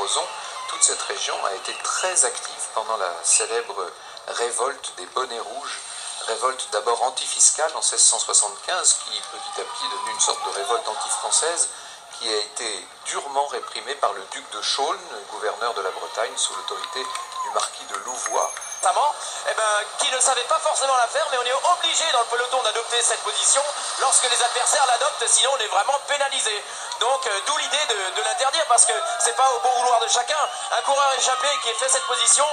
Crozon, toute cette région a été très active pendant la célèbre révolte des bonnets rouges, révolte d'abord antifiscale en 1675, qui petit à petit est devenue une sorte de révolte anti-française, qui a été durement réprimée par le duc de Chaulnes, gouverneur de la Bretagne, sous l'autorité du marquis de Louvois. Qui ne savait pas forcément la faire, mais on est obligé dans le peloton d'adopter cette position lorsque les adversaires l'adoptent, sinon on est vraiment pénalisé. Donc d'où l'idée de l'interdire, parce que c'est pas au bon vouloir de chacun. Un coureur échappé qui ait fait cette position,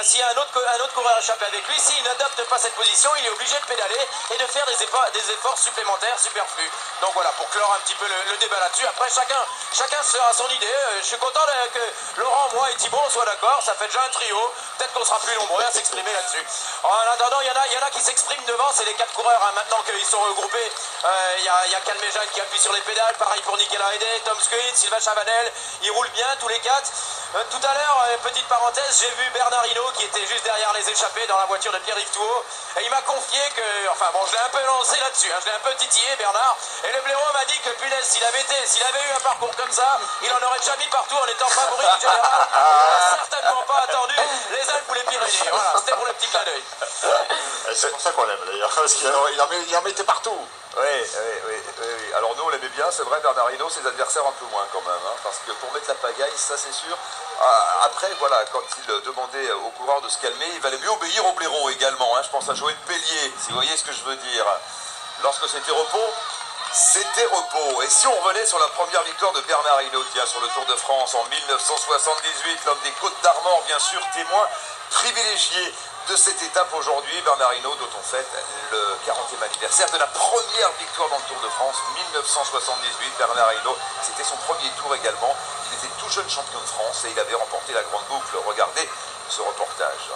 s'il y a un autre coureur échappé avec lui, s'il n'adopte pas cette position, il est obligé de pédaler et de faire des efforts supplémentaires, superflus. Donc voilà, pour clore un petit peu le débat là-dessus. Après, chacun se fera son idée. Je suis content que Laurent, moi et Thibaut soient d'accord, ça fait déjà un trio. Peut-être qu'on sera plus nombreux à s'exprimer là-dessus. En attendant, il y en a qui s'expriment devant, c'est les 4 coureurs, hein, maintenant qu'ils sont regroupés. Il y a Calmejane qui appuie sur les pédales, pareil pour Nicolas Hédé, Tom Screen, Sylvain Chavanel, ils roulent bien tous les 4. Tout à l'heure, petite parenthèse, j'ai vu Bernard Hinault qui était juste derrière les échappés dans la voiture de Pierre-Yves Touot, et il m'a confié que, je l'ai un peu lancé là-dessus, hein, je l'ai un peu titillé Bernard, et le blaireau m'a dit que punaise, s'il avait eu un parcours comme ça, il en aurait déjà mis partout en étant favori du général, il n'aurait certainement pas attendu les Alpes ou les Pyrénées. Voilà, c'était pour le petit clin d'œil. C'est pour ça qu'on l'aime d'ailleurs, parce qu'il en mettait partout. Oui. Alors nous on l'aimait bien, c'est vrai, Bernard Hinault, ses adversaires un peu moins quand même, hein, parce que pour mettre la pagaille, ça c'est sûr. Après, voilà, quand il demandait aux coureurs de se calmer, il valait mieux obéir au blaireau également, hein, je pense à Joël Pellier, si vous voyez ce que je veux dire. Lorsque c'était repos, c'était repos. Et si on revenait sur la première victoire de Bernard Hinault, tiens, sur le Tour de France en 1978, l'homme des Côtes d'Armor, bien sûr, témoin privilégié de cette étape aujourd'hui, Bernard Hinault, dont on fête le 40e anniversaire de la première victoire dans le Tour de France, 1978. Bernard Hinault, c'était son premier tour également. Il était tout jeune champion de France et il avait remporté la grande boucle. Regardez ce reportage.